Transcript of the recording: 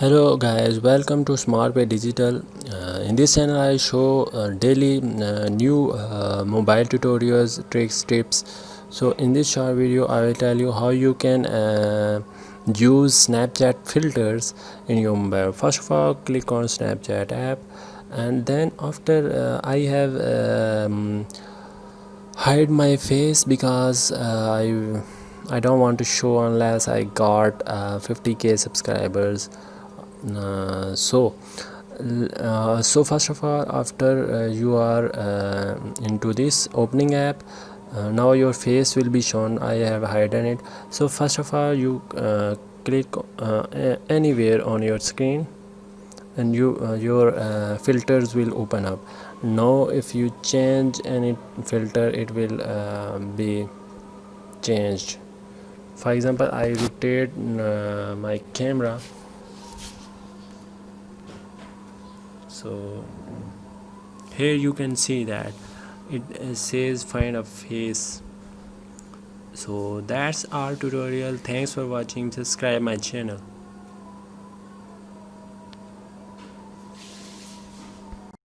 Hello guys, welcome to SmartPay Digital. In this channel I show daily new mobile tutorials, tricks, tips. So in this short video I will tell you how you can use Snapchat filters in your mobile. First of all, click on Snapchat app, and then after I have hide my face because I don't want to show unless I got 50k subscribers. So first of all, after you are into this opening app, now your face will be shown. I have hidden it. So first of all, you click anywhere on your screen, and your filters will open up. Now if you change any filter, it will be changed. For example, I rotate my camera, so here you can see that it says find a face. So that's our tutorial. Thanks for watching. Subscribe my channel.